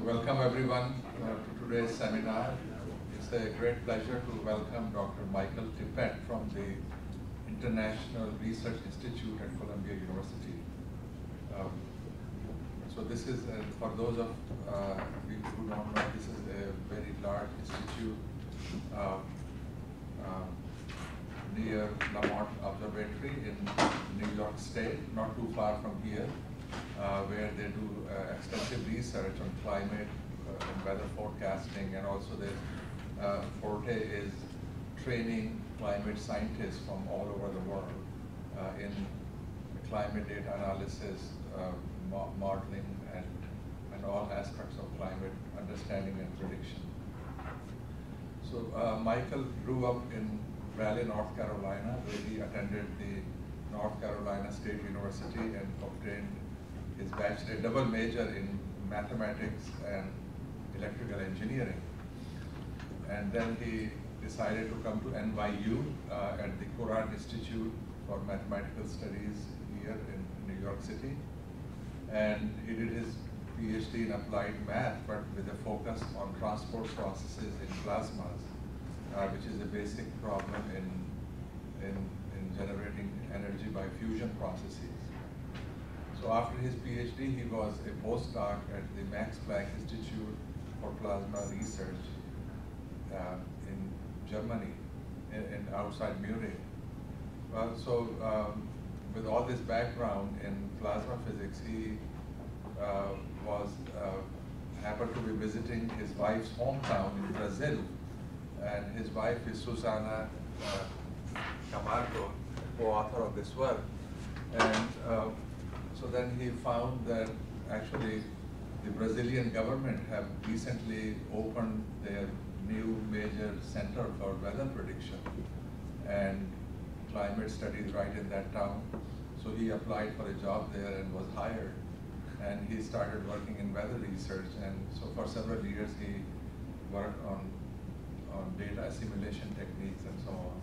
welcome everyone to today's seminar. It's a great pleasure to welcome Dr. Michael Tippett from the International Research Institute at Columbia University. So this is, for those of you who don't know, this is a very large institute near Lamont Observatory in New York State, not too far from here, where they do extensive research on climate and weather forecasting, and also their forte is training climate scientists from all over the world in climate data analysis, modeling, and all aspects of climate understanding and prediction. So Michael grew up in Raleigh, North Carolina, where he attended the North Carolina State University and obtained his bachelor, double major in mathematics and electrical engineering. And then he decided to come to NYU at the Courant Institute for Mathematical Studies here in New York City. And he did his PhD in applied math, but with a focus on transport processes in plasmas, which is a basic problem in generating energy by fusion processes. So after his PhD, he was a postdoc at the Max Planck Institute for Plasma Research in Germany, in outside Munich. Well, so with all this background in plasma physics, he happened to be visiting his wife's hometown in Brazil, and his wife is Susana Camargo, co-author of this work. And so then he found that actually the Brazilian government have recently opened their new major center for weather prediction and climate studies right in that town. So he applied for a job there and was hired. And he started working in weather research. And so for several years he worked on data assimilation techniques and so on.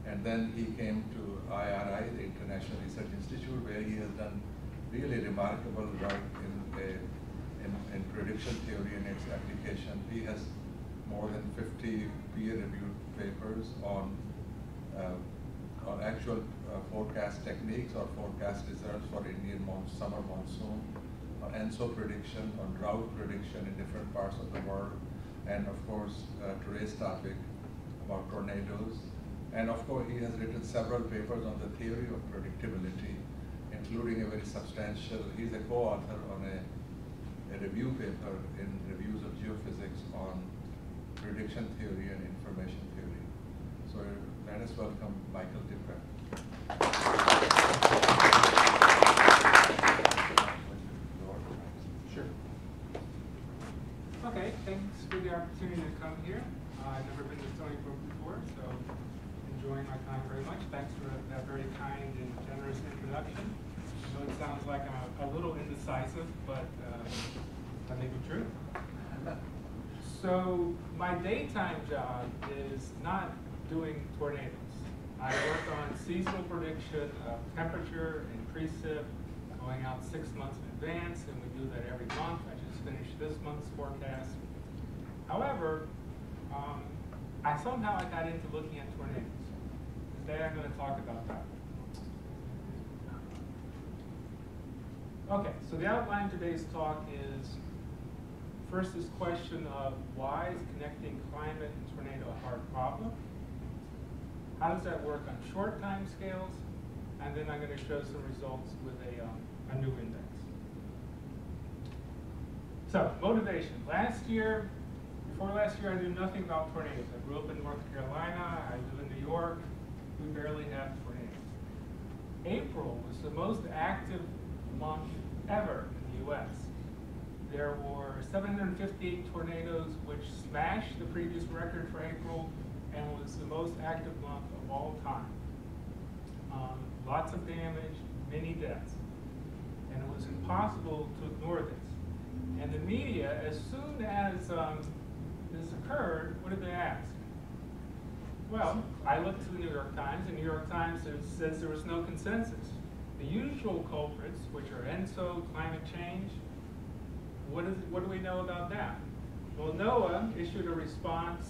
And then he came to IRI, the International Research Institute, where he has done really remarkable work in prediction theory and its application. He has more than 50 peer-reviewed papers on actual forecast techniques or forecast results for Indian summer monsoon, on ENSO prediction, on drought prediction in different parts of the world, and of course today's topic about tornadoes. And of course he has written several papers on the theory of predictability, including a very substantial, he's a co-author on a review paper in Reviews of Geophysics on prediction theory and information theory. So let us welcome Michael Tippett. Sure. Okay, thanks for the opportunity to come here. I've never been to Stony Brook before, so enjoying my time very much. Thanks for that very kind and generous introduction. I know it sounds like I'm a little indecisive, but I think it's true. So my daytime job is not doing tornadoes. I work on seasonal prediction of temperature and precip, going out 6 months in advance, and we do that every month. I just finished this month's forecast. However, I somehow got into looking at tornadoes. Today I'm going to talk about that. Okay, so the outline of today's talk is first this question of why is connecting climate and tornado a hard problem? How does that work on short time scales? And then I'm going to show some results with a new index. So, motivation. Before last year, I knew nothing about tornadoes. I grew up in North Carolina. I live in New York. We barely have tornadoes. April was the most active month ever in the US. There were 758 tornadoes, which smashed the previous record for April and was the most active month of all time. Lots of damage, many deaths. And it was impossible to ignore this. And the media, as soon as this occurred, what did they ask? Well, I looked to the New York Times. The New York Times says there was no consensus. The usual culprits, which are ENSO, climate change, what do we know about that? Well, NOAA issued a response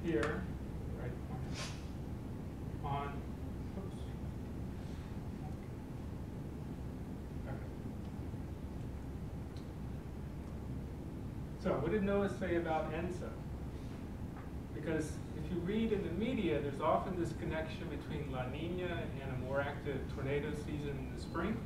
here, right on, oops. Okay. So what did NOAA say about ENSO? Because if you read in the media, there's often this connection between La Nina and a more active tornado season in the spring.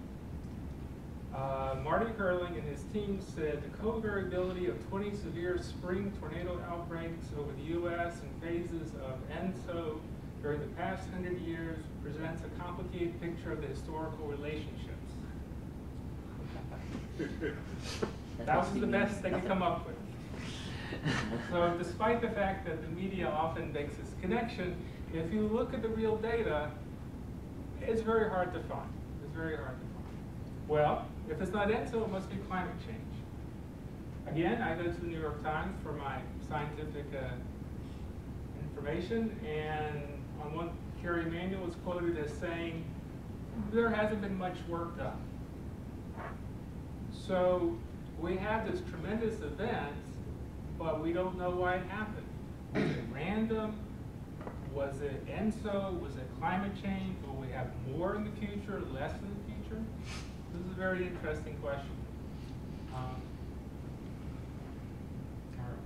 Marty Curling and his team said the covariability of 20 severe spring tornado outbreaks over the U.S. in phases of ENSO during the past 100 years presents a complicated picture of the historical relationships. That was the best they could come up with. So despite the fact that the media often makes this connection, if you look at the real data, it's very hard to find. It's very hard to find. Well, if it's not ENSO, it must be climate change. Again, I go to the New York Times for my scientific information, and on one, Kerry Emanuel was quoted as saying, there hasn't been much work done. So we have this tremendous event, but we don't know why it happened. Was it random? Was it ENSO? Was it climate change? Will we have more in the future, less in the future? This is a very interesting question. All right.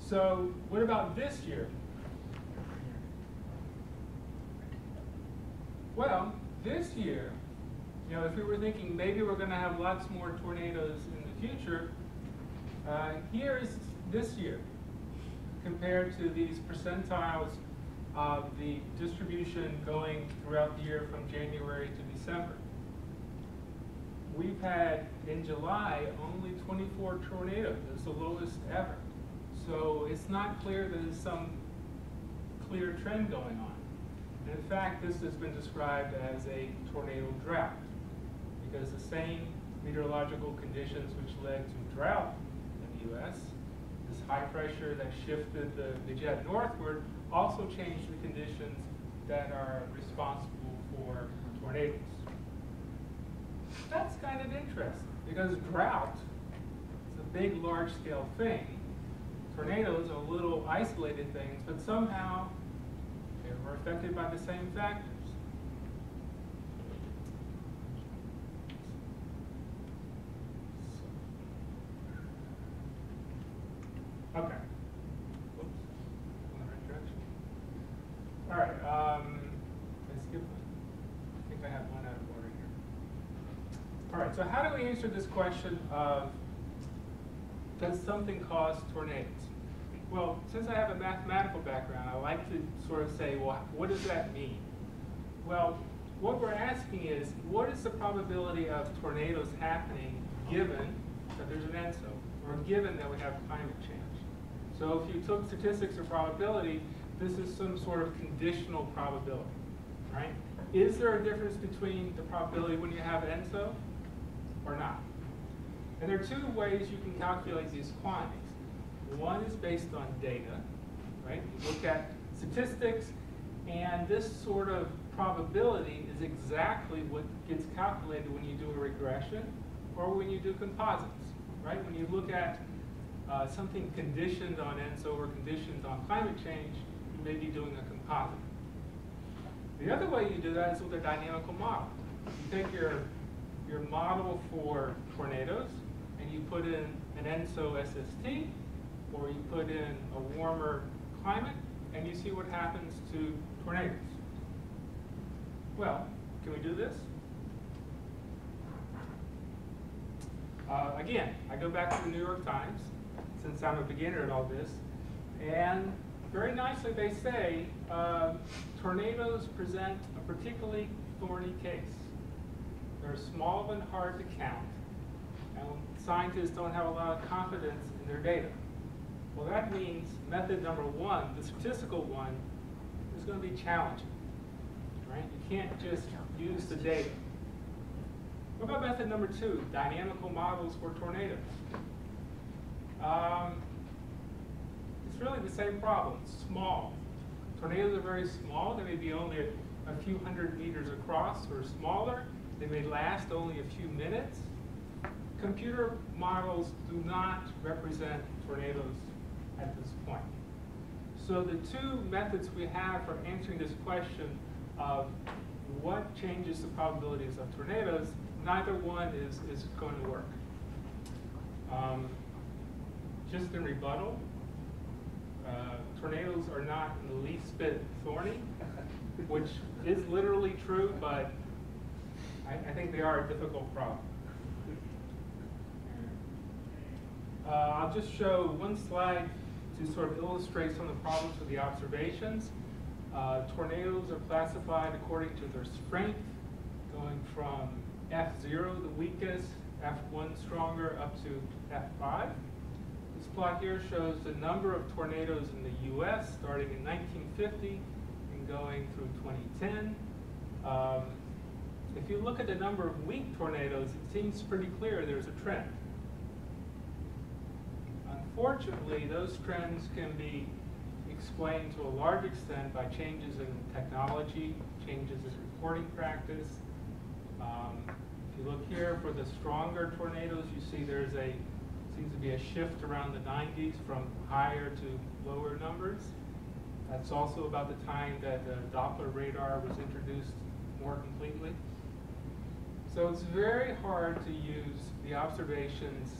So what about this year? Well, this year, if we were thinking maybe we're going to have lots more tornadoes in the future, here's this year compared to these percentiles of the distribution going throughout the year from January to December. We've had, in July, only 24 tornadoes. It's the lowest ever. So it's not clear that there's some clear trend going on. And in fact, this has been described as a tornado drought, because the same meteorological conditions which led to drought in the U.S., this high pressure that shifted the jet northward, also changed the conditions that are responsible for tornadoes. That's kind of interesting, because drought is a big, large-scale thing. Tornadoes are little isolated things, but somehow they were affected by the same factors. Okay. Whoops. In the right direction. All right. Let's skip one. I think I have one out of order here. All right. So how do we answer this question of does something cause tornadoes? Well, since I have a mathematical background, I like to sort of say, well, what does that mean? Well, what we're asking is, what is the probability of tornadoes happening given that there's an ENSO, or given that we have climate change? So if you took statistics or probability, this is some sort of conditional probability, right? Is there a difference between the probability when you have ENSO or not? And there are two ways you can calculate these quantities. One is based on data, right? You look at statistics, and this sort of probability is exactly what gets calculated when you do a regression or when you do composites, right? When you look at something conditioned on ENSO or conditioned on climate change, you may be doing a composite. The other way you do that is with a dynamical model. You take your model for tornadoes, and you put in an ENSO SST, or you put in a warmer climate, and you see what happens to tornadoes. Well, can we do this? Again, I go back to the New York Times, since I'm a beginner at all this, and very nicely they say tornadoes present a particularly thorny case. They're small and hard to count, and scientists don't have a lot of confidence in their data. Well, that means method number one, the statistical one, is going to be challenging, right? You can't just use the data. What about method number two, dynamical models for tornadoes? It's really the same problem, small. Tornadoes are very small. They may be only a few hundred meters across or smaller. They may last only a few minutes. computer models do not represent tornadoes at this point. So the two methods we have for answering this question of what changes the probabilities of tornadoes, neither one is going to work. Just in rebuttal, tornadoes are not in the least bit thorny, which is literally true, but I think they are a difficult problem. I'll just show one slide to sort of illustrate some of the problems with the observations. Tornadoes are classified according to their strength, going from F0, the weakest, F1 stronger, up to F5. This plot here shows the number of tornadoes in the US starting in 1950 and going through 2010. If you look at the number of weak tornadoes, it seems pretty clear there's a trend. Unfortunately, those trends can be explained to a large extent by changes in technology, changes in reporting practice. If you look here for the stronger tornadoes, you see seems to be a shift around the 90s from higher to lower numbers. That's also about the time that Doppler radar was introduced more completely. So it's very hard to use the observations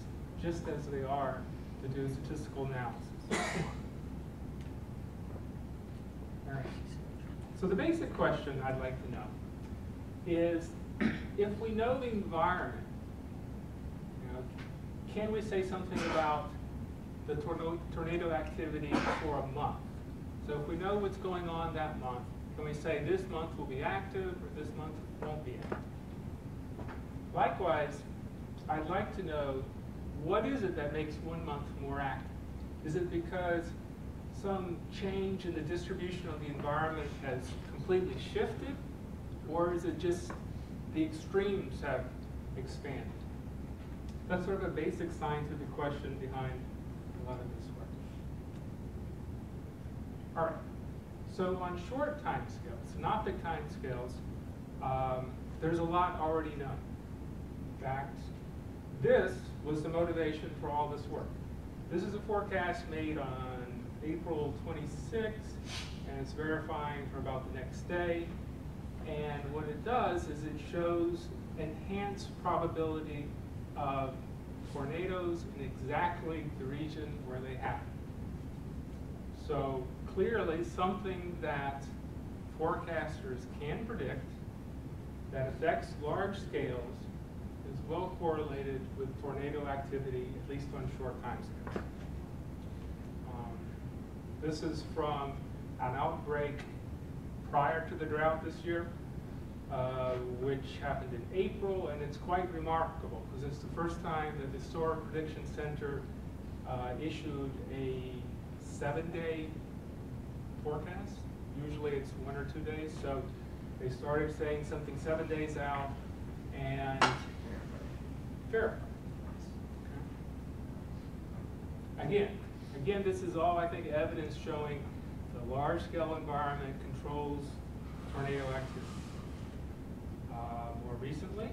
just as they are to do statistical analysis. All right. So the basic question I'd like to know is, if we know the environment, can we say something about the tornado activity for a month? So if we know what's going on that month, can we say this month will be active or this month won't be active? Likewise, I'd like to know, what is it that makes one month more active? Is it because some change in the distribution of the environment has completely shifted, or is it just the extremes have expanded? That's sort of a basic scientific question behind a lot of this work. All right, so on short time scales, synoptic time scales, there's a lot already known. In fact, this was the motivation for all this work. This is a forecast made on April 26th, and it's verifying for about the next day. And what it does is it shows enhanced probability of tornadoes in exactly the region where they happen. So clearly something that forecasters can predict that affects large scales is well correlated with tornado activity, at least on short time scales. This is from an outbreak prior to the drought this year, which happened in April, and it's quite remarkable because it's the first time that the Historic Prediction Center issued a 7-day forecast. Usually it's 1 or 2 days, so they started saying something 7 days out and verified. Okay. Again, this is all, I think, evidence showing the large-scale environment controls tornado activity. More recently,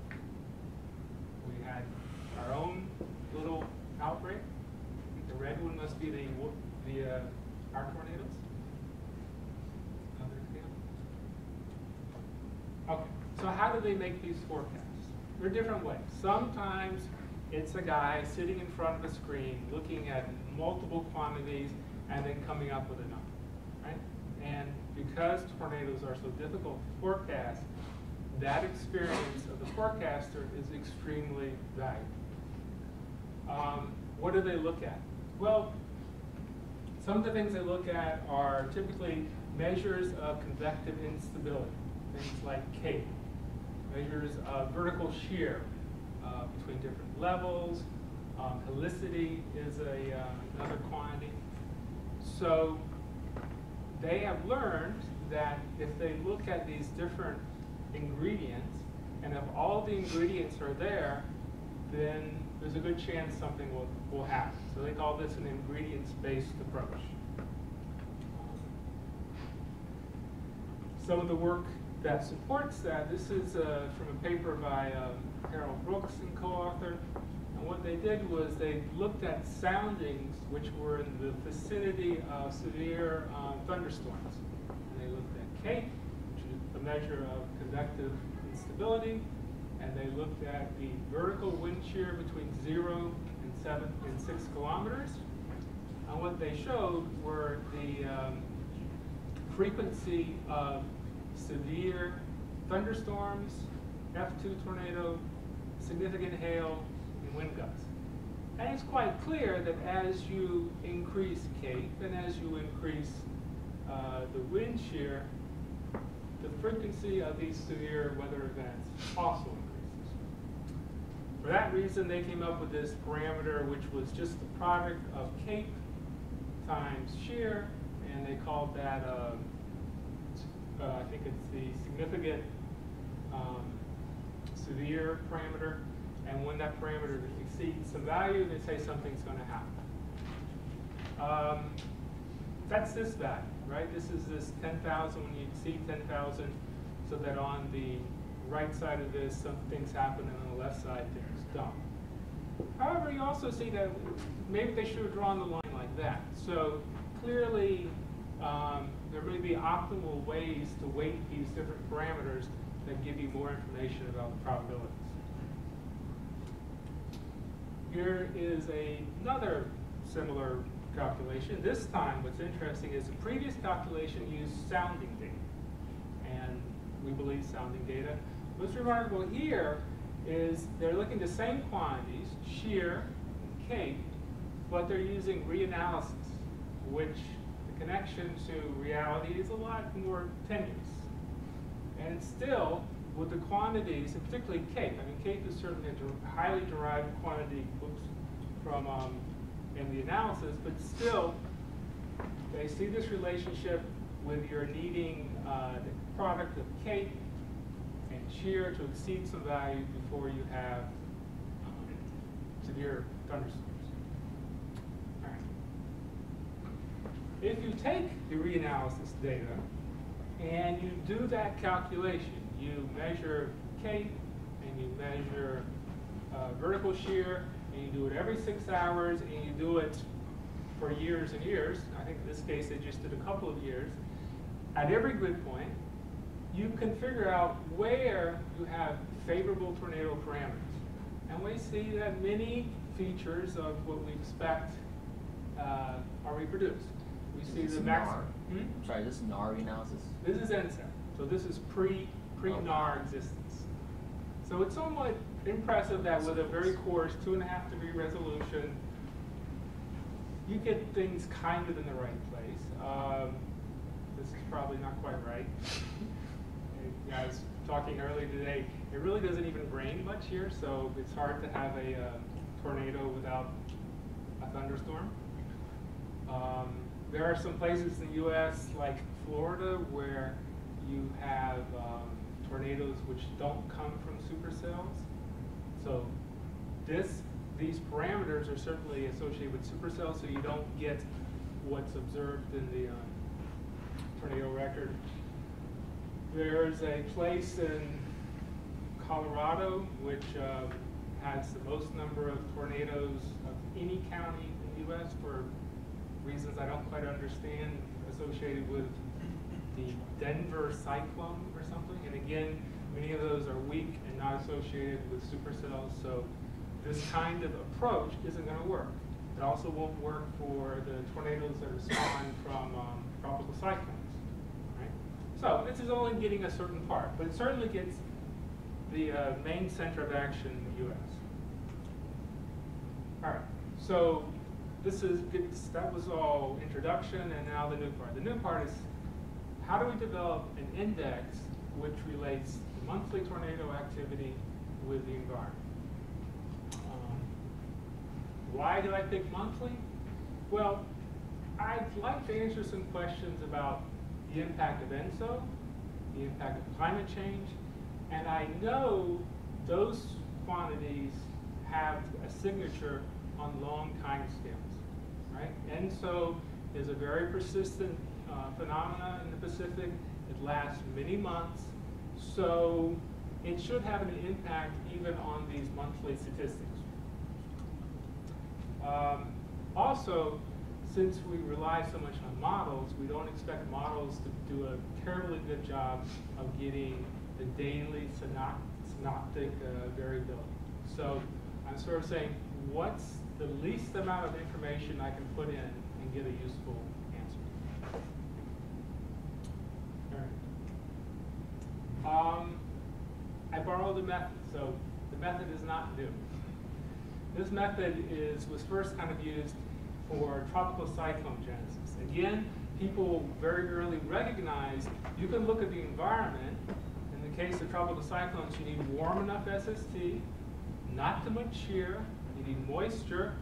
we had our own little outbreak. The red one must be our tornadoes. Another example. Okay, so how do they make these forecasts? There are different ways. Sometimes it's a guy sitting in front of a screen looking at multiple quantities and then coming up with a number, right? And because tornadoes are so difficult to forecast, that experience of the forecaster is extremely valuable. What do they look at? Well, some of the things they look at are typically measures of convective instability, things like K, measures of vertical shear between different levels. Helicity is another quantity. So they have learned that if they look at these different ingredients, and if all the ingredients are there, then there's a good chance something will happen. So they call this an ingredients-based approach. Some of the work that supports that, this is from a paper by Carol Brooks and co-authored. And what they did was they looked at soundings which were in the vicinity of severe thunderstorms. And they looked at Cape, which is a measure of convective instability, and they looked at the vertical wind shear between 0 and 6 kilometers. And what they showed were the frequency of severe thunderstorms, F2 tornado, significant hail, and wind gusts. And it's quite clear that as you increase Cape and as you increase the wind shear, the frequency of these severe weather events also increases. For that reason, they came up with this parameter, which was just the product of Cape times shear, and they called that, I think it's the significant severe parameter. And when that parameter exceeds some value, they say something's going to happen. That's this value, right? This is this 10,000 when you exceed 10,000, so that on the right side of this, some things happen, and on the left side, there's dump. However, you also see that maybe they should have drawn the line like that. So clearly, there may be optimal ways to weight these different parameters that give you more information about the probabilities. Here is another similar calculation. This time, what's interesting is the previous calculation used sounding data, and we believe sounding data. What's remarkable here is they're looking at the same quantities, shear and Cape, but they're using reanalysis, which the connection to reality is a lot more tenuous. And still, with the quantities, and particularly Cape, I mean, Cape is certainly a highly derived quantity from in the analysis, but still, they see this relationship with your needing the product of Cape and shear to exceed some value before you have severe thunderstorms. All right. If you take the reanalysis data and you do that calculation, you measure Cape and you measure vertical shear, and you do it every 6 hours, and you do it for years and years. I think in this case they just did a couple of years. At every grid point, you can figure out where you have favorable tornado parameters. And we see that many features of what we expect are reproduced. We see the maximum. Sorry, this is NAR analysis? This is NSEP. So this is pre-NAR existence. So it's somewhat impressive that with a very coarse 2.5 degree resolution, you get things kind of in the right place. This is probably not quite right. I was talking earlier today, it really doesn't even rain much here, so it's hard to have a tornado without a thunderstorm. There are some places in the US, like Florida, where you have tornadoes which don't come from supercells. So these parameters are certainly associated with supercells, so you don't get what's observed in the tornado record. There's a place in Colorado which has the most number of tornadoes of any county in the US for reasons I don't quite understand, associated with the Denver cyclone or something. And again, many of those are weak and not associated with supercells, so this kind of approach isn't going to work. It also won't work for the tornadoes that are spawned from tropical cyclones. Right? So this is only getting a certain part, but it certainly gets the main center of action in the US. All right, so that was all introduction, and now the new part. The new part is, how do we develop an index which relates the monthly tornado activity with the environment? Why did I pick monthly? Well, I'd like to answer some questions about the impact of ENSO, the impact of climate change, and I know those quantities have a signature on long time scales, right? ENSO is a very persistent phenomena in the Pacific. It lasts many months. So it should have an impact even on these monthly statistics. Also, since we rely so much on models, we don't expect models to do a terribly good job of getting the daily synoptic variability. So I'm sort of saying, what's the least amount of information I can put in and get a useful answer? All right. I borrowed a method, so the method is not new. This method was first kind of used for tropical cyclone genesis. Again, people very early recognized you can look at the environment. In the case of tropical cyclones, you need warm enough SST, not too much shear, you need moisture,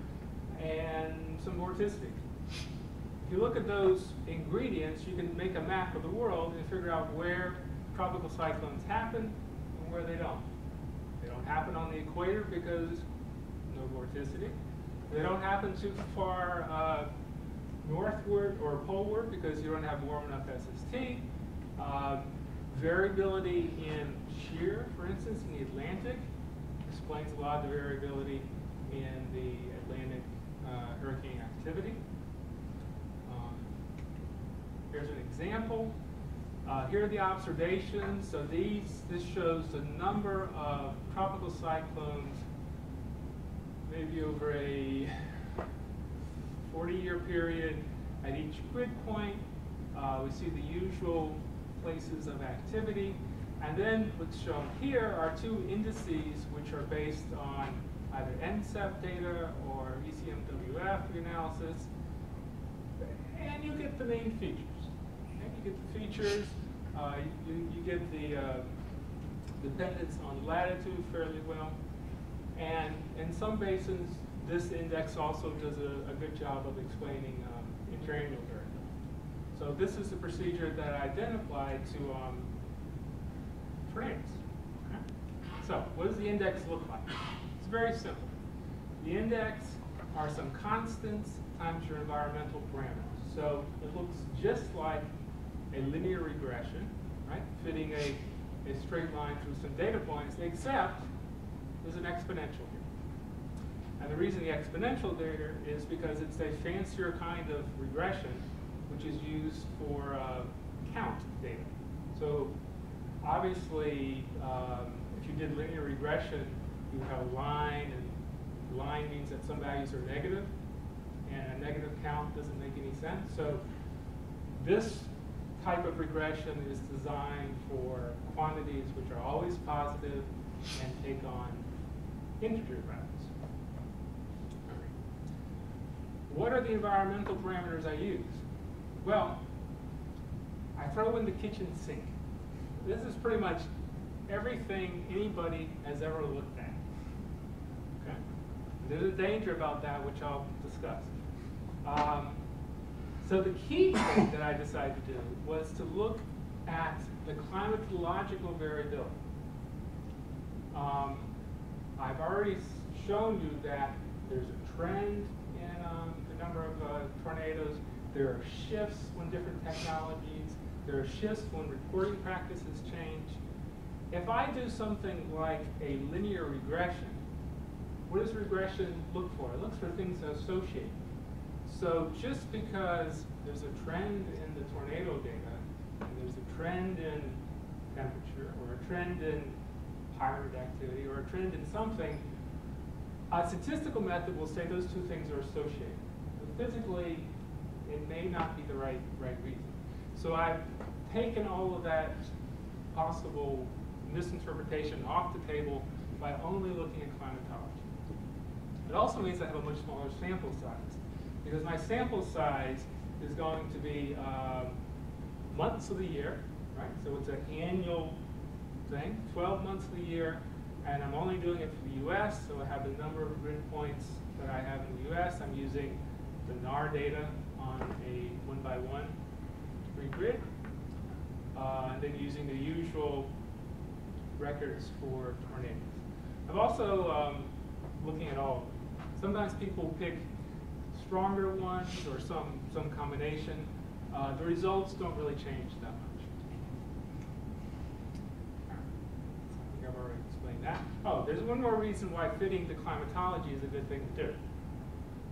and some vorticity. If you look at those ingredients, you can make a map of the world and figure out where tropical cyclones happen and where they don't. They don't happen on the equator because no vorticity. They don't happen too far northward or poleward because you don't have warm enough SST. Variability in shear, for instance, in the Atlantic explains a lot of the variability in the Atlantic hurricane activity. Here's an example. Here are the observations. So this shows the number of tropical cyclones maybe over a 40-year period at each grid point. We see the usual places of activity. And then what's shown here are two indices which are based on either NCEP data or ECMWF analysis. And you get the main features. Okay? You get the features. You get the dependence on latitude fairly well. And in some basins, this index also does a good job of explaining interannual variability. So this is the procedure that I then applied to tornadoes. Okay? So what does the index look like? It's very simple. The index are some constants times your environmental parameters. So it looks just like a linear regression, right? Fitting a straight line through some data points, except there's an exponential here. And the reason the exponential there is because it's a fancier kind of regression which is used for count data. So obviously, if you did linear regression, you would have a line, and line means that some values are negative, and a negative count doesn't make any sense. So this type of regression is designed for quantities which are always positive and take on integer values. What are the environmental parameters I use? Well, I throw in the kitchen sink. This is pretty much everything anybody has ever looked at. Okay? There's a danger about that, which I'll discuss. So the key thing that I decided to do was to look at the climatological variability. I've already shown you that there's a trend in the number of tornadoes. There are shifts when different technologies, there are shifts when reporting practices change. If I do something like a linear regression, what does regression look for? It looks for things associated. So just because there's a trend in the tornado data, and there's a trend in temperature, or a trend in pirate activity, or a trend in something, a statistical method will say those two things are associated. But physically, it may not be the right reason. So I've taken all of that possible misinterpretation off the table by only looking at climatology. It also means I have a much smaller sample size, because my sample size is going to be months of the year, right? So it's an annual thing, 12 months of the year, and I'm only doing it for the US, so I have the number of grid points that I have in the US. I'm using the NAR data on a 1x1 grid, and then using the usual records for tornadoes. I'm also looking at all of them. Sometimes people pick stronger ones or some combination. The results don't really change that much. I think I've that. Oh, there's one more reason why fitting the climatology is a good thing to do.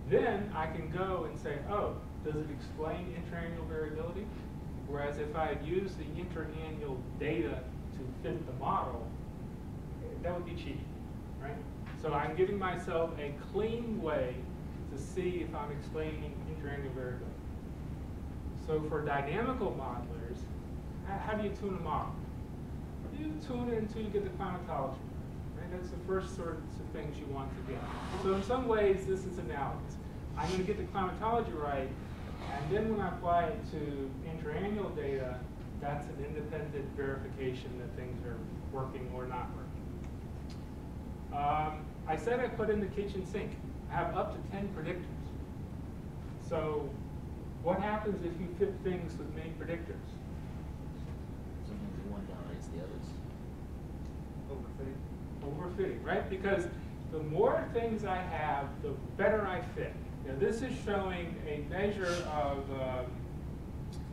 Then I can go and say, oh, does it explain interannual variability? Whereas if I had used the interannual data to fit the model, that would be cheating, right? So I'm giving myself a clean way to see if I'm explaining interannual variability. So for dynamical modelers, how do you tune a model? You tune it until you get the climatology, right? That's the first sorts of things you want to get. So in some ways, this is analogous. I'm going to get the climatology right, and then when I apply it to interannual data, that's an independent verification that things are working or not working. I said I put in the kitchen sink. I have up to 10 predictors. So what happens if you fit things with many predictors? Sometimes one dominates the others. Overfitting, right? Because the more things I have, the better I fit. Now, this is showing a measure of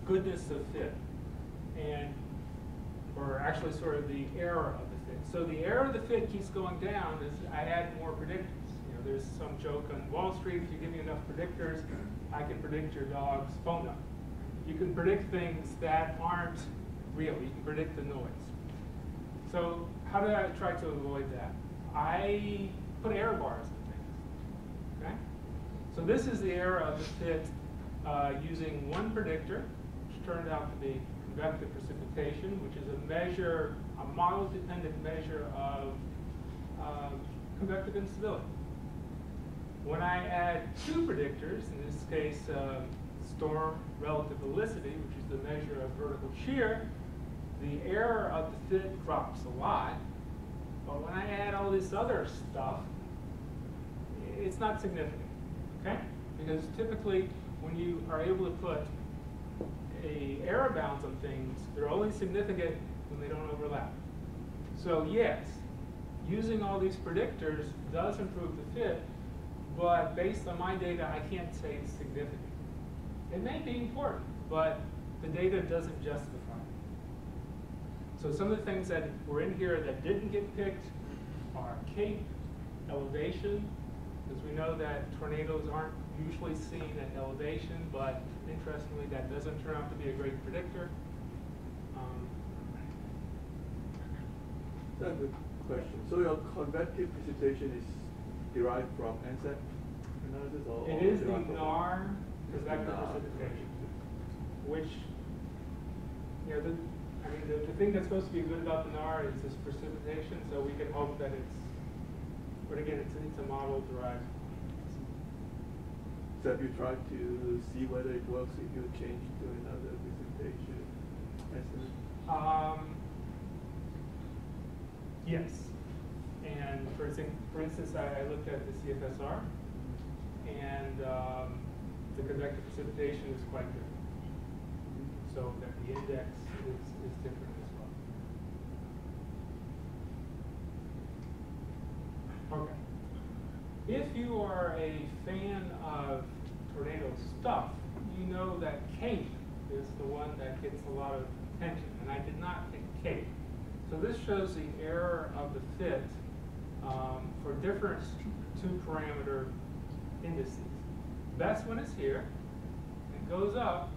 goodness of fit, or actually sort of the error of the fit. So the error of the fit keeps going down as I add more predictors. You know, there's some joke on Wall Street, if you give me enough predictors, I can predict your dog's phone number. You can predict things that aren't real. You can predict the noise. So how did I try to avoid that? I put error bars in things, okay? So this is the error of the fit using one predictor, which turned out to be convective precipitation, which is a model-dependent measure of convective instability. When I add two predictors, in this case, storm relative velocity, which is the measure of vertical shear, the error of the fit drops a lot. But when I add all this other stuff, it's not significant, okay? Because typically, when you are able to put a error bounds on things, they're only significant when they don't overlap. So yes, using all these predictors does improve the fit, but based on my data, I can't say it's significant. It may be important, but the data doesn't justify it. So some of the things that were in here that didn't get picked are cape, elevation, because we know that tornadoes aren't usually seen at elevation, but interestingly, that doesn't turn out to be a great predictor. That's a good question. So your convective precipitation is derived from NSAC analysis, or it is the derived from NAR convective precipitation, which, you know, the thing that's supposed to be good about the NAR is this precipitation, so we can hope that it's, but again, it's a model derived. So have you tried to see whether it works if you change to another precipitation estimate? Yes. And for instance, I looked at the CFSR, and the convective precipitation is quite good. So that the index is different as well. Okay. If you are a fan of tornado stuff, you know that cape is the one that gets a lot of attention, and I did not pick cape. So this shows the error of the fit for different two-parameter indices. Best one is here. It goes up,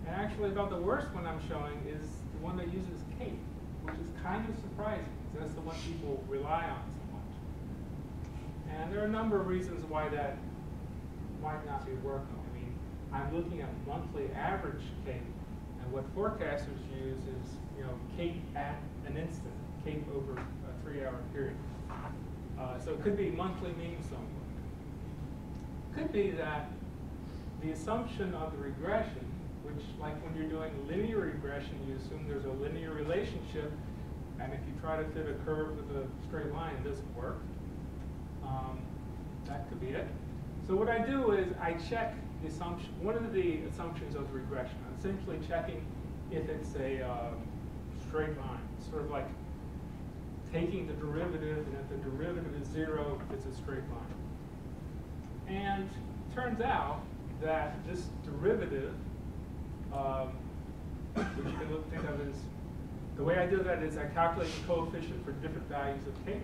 and actually about the worst one I'm showing is the one that uses cape, which is kind of surprising, because that's the one people rely on so much. And there are a number of reasons why that might not be working. I mean, I'm looking at monthly average cape, and what forecasters use is, you know, cape at an instant, cape over a 3-hour period. So it could be monthly mean somewhere. Could be that the assumption of the regression, which, like when you're doing linear regression, you assume there's a linear relationship, and if you try to fit a curve with a straight line, it doesn't work. That could be it. So what I do is I check the assumption. One of the assumptions of regression, I'm essentially checking if it's a straight line, sort of like taking the derivative, and if the derivative is 0, it's a straight line. And it turns out that this derivative, which you can think of as, the way I do that is I calculate the coefficient for different values of k.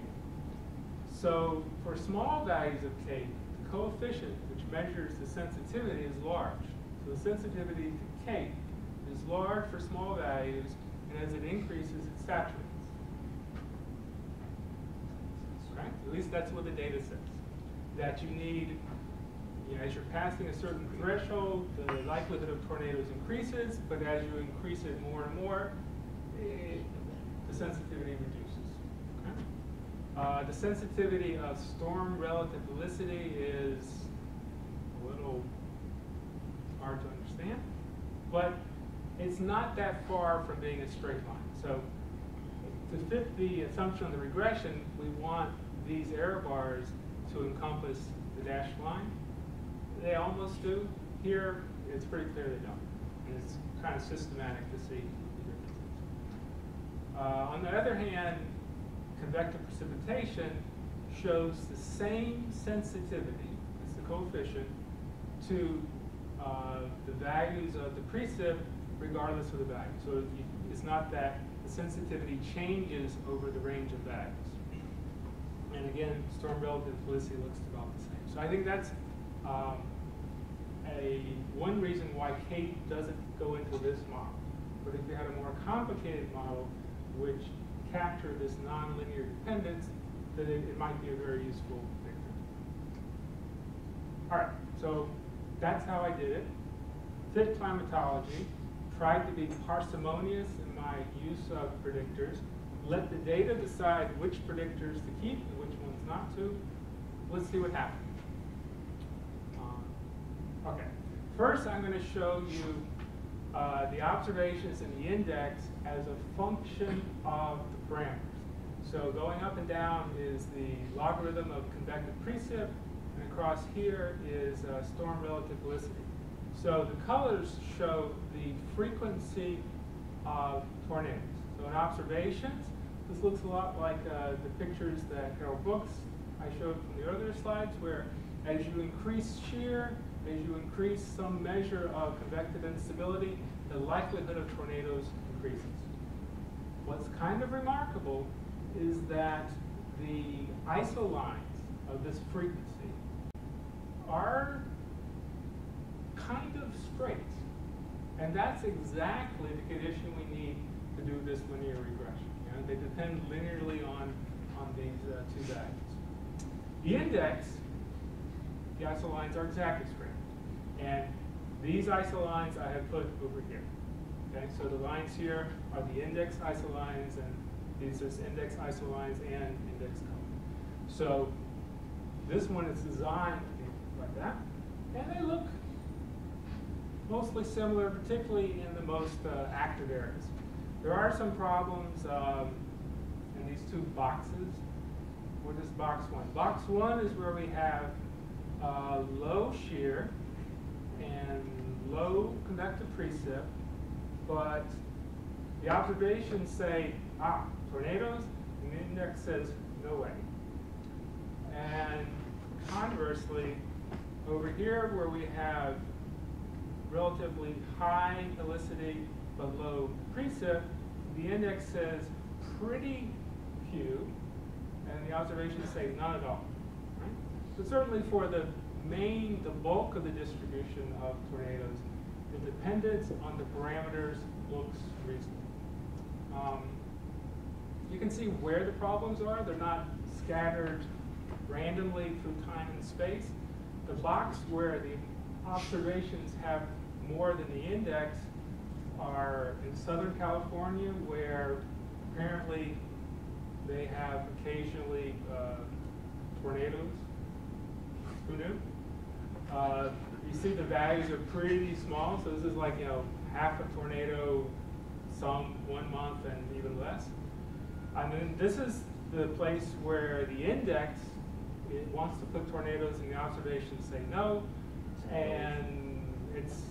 So for small values of K, the coefficient, which measures the sensitivity, is large. So the sensitivity to K is large for small values, and as it increases, it saturates. Right? At least that's what the data says. That you need, as you're passing a certain threshold, the likelihood of tornadoes increases, but as you increase it more and more, the sensitivity reduces. Okay? The sensitivity of storm relative felicity is a little hard to understand, but it's not that far from being a straight line. So to fit the assumption of the regression, we want these error bars to encompass the dashed line. They almost do. Here, it's pretty clear they don't. And it's kind of systematic to see the differences. On the other hand, convective precipitation shows the same sensitivity, it's the coefficient, to the values of the precip regardless of the value. So it's not that the sensitivity changes over the range of values. And again, storm relative felicity looks about the same. So I think that's one reason why Kate doesn't go into this model. But if you had a more complicated model which captured this nonlinear dependence, then it might be a very useful predictor. All right, so that's how I did it. Fit climatology, tried to be parsimonious in my use of predictors, let the data decide which predictors to keep and which ones not to. Let's see what happens. Okay, first I'm going to show you the observations in the index as a function of the parameters. So going up and down is the logarithm of convective precip, and across here is storm relative felicity. So the colors show the frequency of tornadoes. So in observations, this looks a lot like the pictures that Harold Brooks I showed from the earlier slides, where as you increase shear, as you increase some measure of convective instability, the likelihood of tornadoes increases. What's kind of remarkable is that the isolines of this frequency are kind of straight. And that's exactly the condition we need to do this linear regression. They depend linearly on these two values. The index, the isolines are exactly straight. And these isolines I have put over here. Okay, so the lines here are the index isolines, and these are index isolines and index color. So this one is designed to be like that, and they look mostly similar, particularly in the most active areas. There are some problems in these two boxes. What is box one? Box one is where we have low shear and low convective precip, but the observations say, tornadoes, and the index says, no way. And conversely, over here where we have relatively high helicity but low precip, the index says pretty few, and the observations say none at all. Right? So certainly for the bulk of the distribution of tornadoes, the dependence on the parameters looks reasonable. You can see where the problems are. They're not scattered randomly through time and space. The box where the observations have more than the index are in Southern California, where apparently they have occasionally tornadoes. Who knew? You see the values are pretty small, so this is like, half a tornado some 1 month and even less. And then this is the place where the index, it wants to put tornadoes, and the observations say no. And it's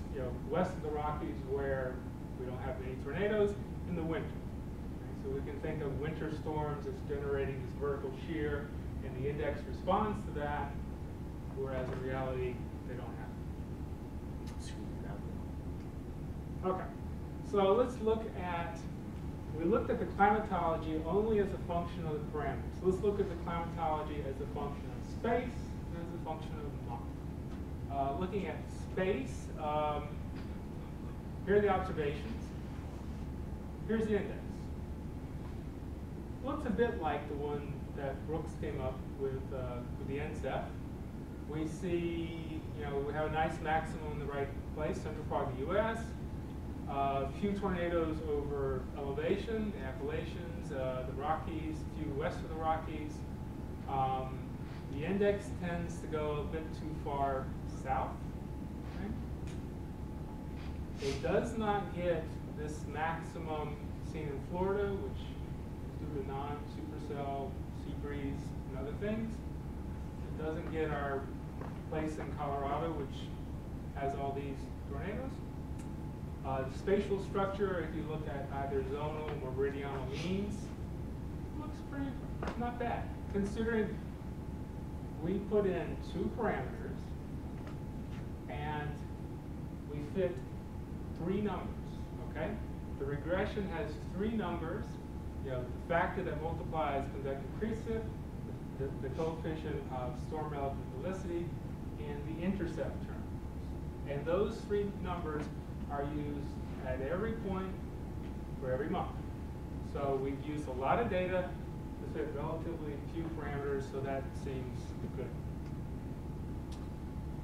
west of the Rockies where we don't have any tornadoes in the winter. Okay, so we can think of winter storms as generating this vertical shear, and the index responds to that, whereas in reality they don't have it. Okay, so let's look at We looked at the climatology only as a function of the parameters. So let's look at the climatology as a function of space and as a function of month. Looking at space, here are the observations. Here's the index. Looks a bit like the one that Brooks came up with the NCEF. We see, we have a nice maximum in the right place, central part of the U.S. A few tornadoes over elevation, the Appalachians, the Rockies, a few west of the Rockies. The index tends to go a bit too far south. Okay? It does not get this maximum seen in Florida, which is due to non-supercell, sea breeze, and other things. It doesn't get our place in Colorado, which has all these tornadoes. The spatial structure, if you look at either zonal or meridional means, looks pretty not bad, considering we put in 2 parameters and we fit 3 numbers. Okay, the regression has 3 numbers. The factor that multiplies convective precip, the coefficient of storm relative velocity, and the intercept term. And those 3 numbers are used at every point for every month. So we've used a lot of data to fit relatively few parameters, so that seems good.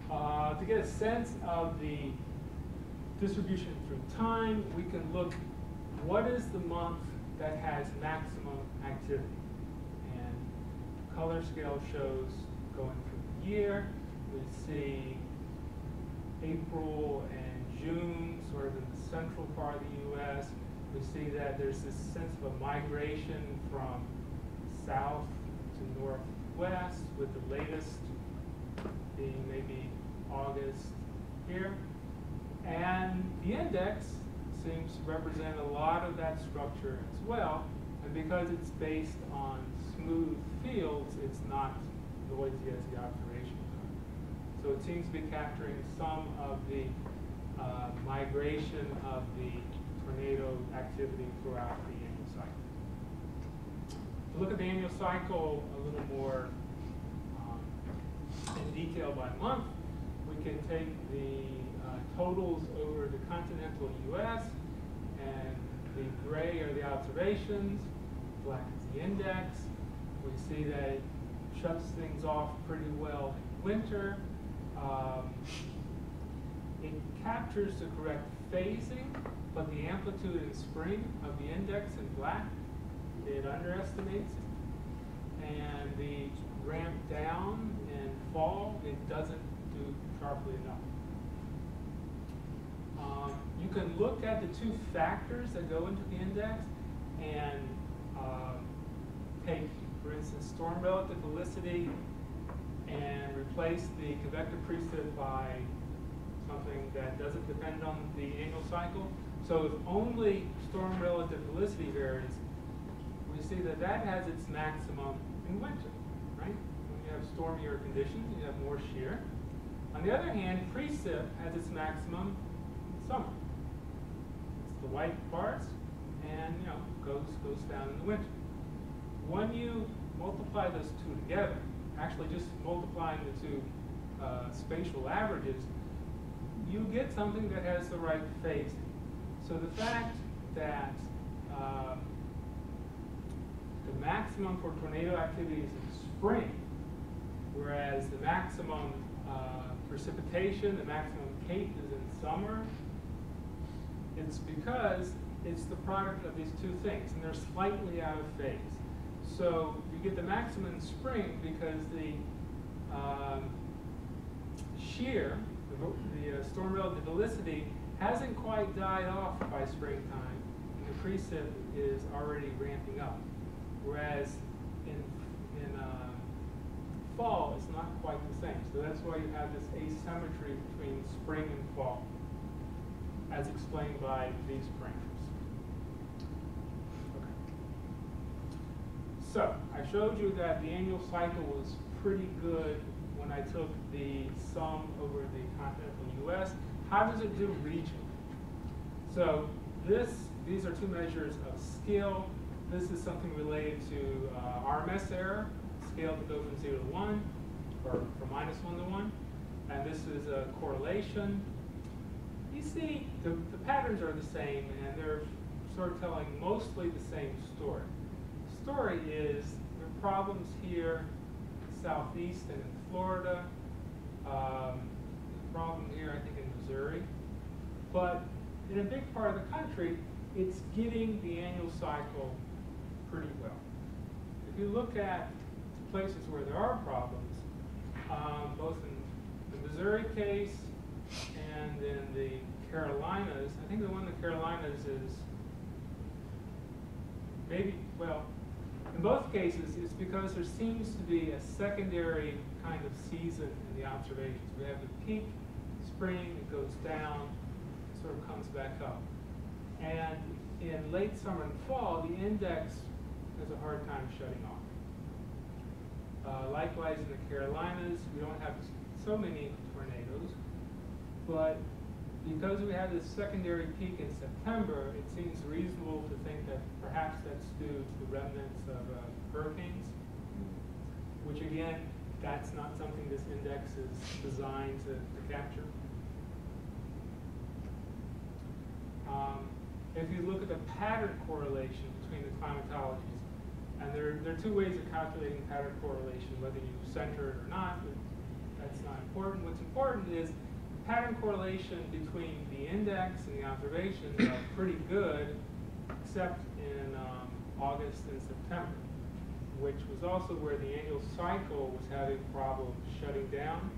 To get a sense of the distribution through time, we can look what is the month that has maximum activity. And color scale shows going through the year. We see April and June, sort of in the central part of the U.S. We see that there's this sense of a migration from south to northwest, with the latest being maybe August here. And the index seems to represent a lot of that structure as well. And because it's based on smooth fields, it's not noisy as the observations are. So it seems to be capturing some of the migration of the tornado activity throughout the annual cycle. To look at the annual cycle a little more in detail by month, we can take the totals over the continental U.S., and the gray are the observations, black is the index. We see that it shuts things off pretty well in winter. It captures the correct phasing, but the amplitude in spring of the index in black, it underestimates it. And the ramp down in fall, it doesn't do sharply enough. You can look at the 2 factors that go into the index and take, for instance, storm relative velocity and replace the convective precip by something that doesn't depend on the annual cycle. So if only storm relative velocity varies, we see that that has its maximum in winter, right? When you have stormier conditions, you have more shear. On the other hand, precip has its maximum in summer. It's the white parts, and goes down in the winter. When you multiply those 2 together, actually just multiplying the 2 spatial averages, you get something that has the right phasing. So the fact that the maximum for tornado activity is in spring, whereas the maximum precipitation, the maximum CAPE is in summer, it's because it's the product of these 2 things, and they're slightly out of phase. So you get the maximum in spring because the shear, the storm relative velocity, hasn't quite died off by springtime, and the precip is already ramping up. Whereas in fall, it's not quite the same. So that's why you have this asymmetry between spring and fall, as explained by these parameters. Okay. So I showed you that the annual cycle was pretty good when I took the sum over the continental U.S. How does it do regionally? So this these are two measures of skill. This is something related to RMS error, scale to go from 0 to 1, or from -1 to 1. And this is a correlation. You see, the patterns are the same, and they're sort of telling mostly the same story. The story is there are problems here, southeast and in Florida. Problem here, I think, in Missouri. But in a big part of the country, it's getting the annual cycle pretty well. If you look at places where there are problems, both in the Missouri case and in the Carolinas, I think the one in the Carolinas is maybe, well, in both cases, it's because there seems to be a secondary kind of season in the observations. We have the peak, spring, it goes down, sort of comes back up. And in late summer and fall, the index has a hard time shutting off. Likewise, in the Carolinas, we don't have so many tornadoes, but because we have this secondary peak in September, it seems reasonable to think that perhaps that's due to the remnants of hurricanes, which again, that's not something this index is designed to capture. If you look at the pattern correlation between the climatologies, and there are two ways of calculating pattern correlation, whether you center it or not, but that's not important. What's important is pattern correlation between the index and the observations are pretty good, except in August and September, which was also where the annual cycle was having problems shutting down.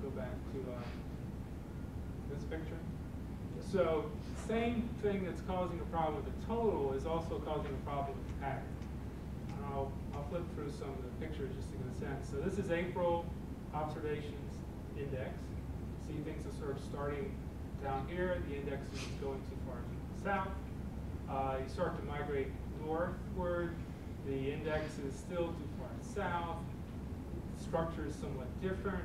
Go back to this picture. So, same thing that's causing a problem with the total is also causing a problem with the pattern. I'll flip through some of the pictures just to get a sense. So this is April observations index. See, things are sort of starting down here. The index is going too far to the south. You start to migrate northward. The index is still too far south. The structure is somewhat different.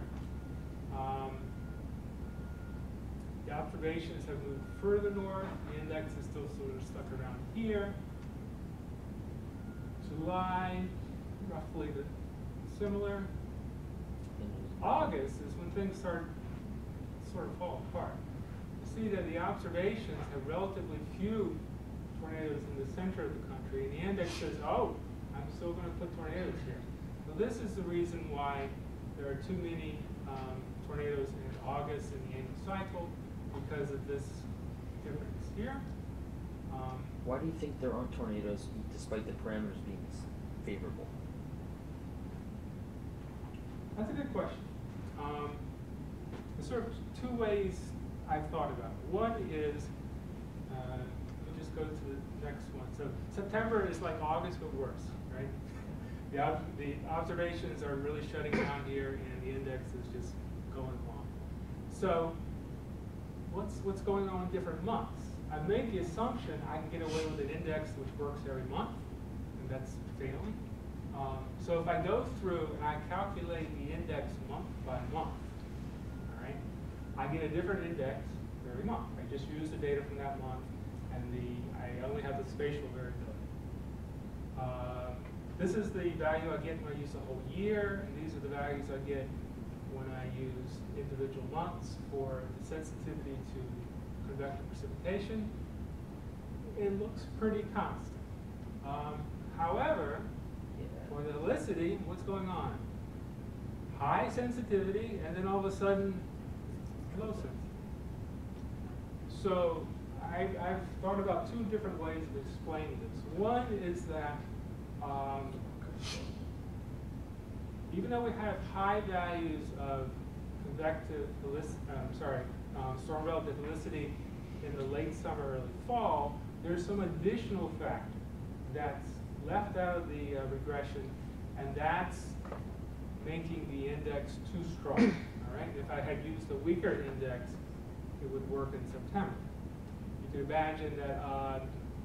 The observations have moved further north. The index is still sort of stuck around here. July, roughly similar. August is when things start sort of fall apart. You see that the observations have relatively few tornadoes in the center of the country, and the index says, oh, I'm still going to put tornadoes here. So this is the reason why there are too many tornadoes in August in the annual cycle, because of this difference here. Why do you think there aren't tornadoes despite the parameters being favorable? That's a good question. There's sort of two ways I've thought about it. One is, let me just go to the next one. So September is like August, but worse, right? The observations are really shutting down here, and the index is just going along. So what's going on in different months? I made the assumption I can get away with an index which works every month, and that's failing. So if I go through and I calculate the index month by month, all right, I get a different index every month. I just use the data from that month, and I only have the spatial variability. This is the value I get when I use the whole year, and these are the values I get when I use individual months for the sensitivity to convective precipitation. It looks pretty constant. However, for the helicity, what's going on? High sensitivity, and then all of a sudden, low sensitivity. So I've thought about two different ways of explaining this. One is that even though we have high values of convective storm relative helicity in the late summer, early fall, there's some additional factor that's left out of the regression, and that's making the index too strong. All right, if I had used a weaker index, it would work in September. You could imagine that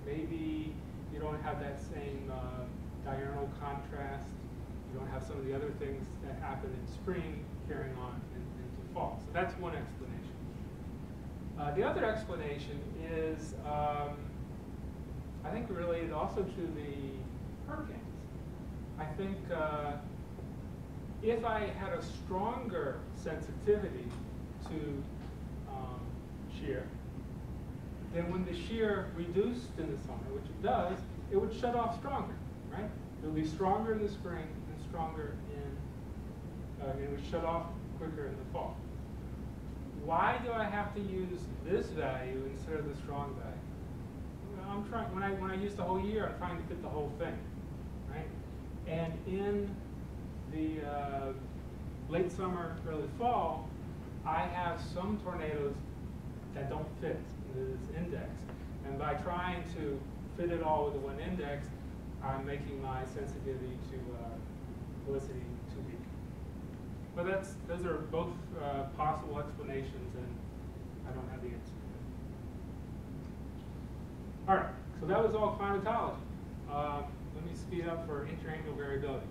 maybe you don't have that same diurnal contrast. You don't have some of the other things that happen in spring carrying on into fall. So that's one explanation. The other explanation is I think related also to the hurricanes. I think if I had a stronger sensitivity to shear, then when the shear reduced in the summer, which it does, it would shut off stronger, right? It would be stronger in the spring and stronger it would shut off quicker in the fall. Why do I have to use this value instead of the strong value? Well, I'm trying, when I use the whole year, I'm trying to fit the whole thing, right? And in the late summer, early fall, I have some tornadoes that don't fit into this index. And by trying to fit it all with the one index, I'm making my sensitivity to helicity too weak. But those are both possible explanations, and I don't have the answer. All right, so that was all climatology. Let me speed up for interannual variability.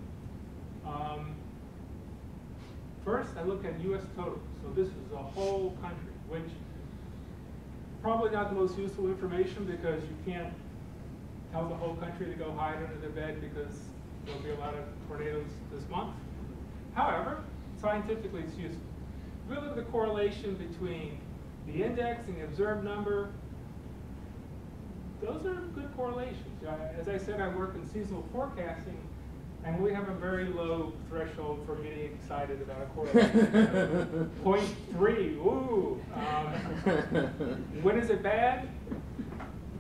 First, I look at U.S. totals. So this is the whole country, which probably not the most useful information because you can't tell the whole country to go hide under their bed because there'll be a lot of tornadoes this month. However, scientifically it's useful. If we look at the correlation between the index and the observed number, those are good correlations. As I said, I work in seasonal forecasting, and we have a very low threshold for getting excited about a correlation. 0.3, ooh. When is it bad?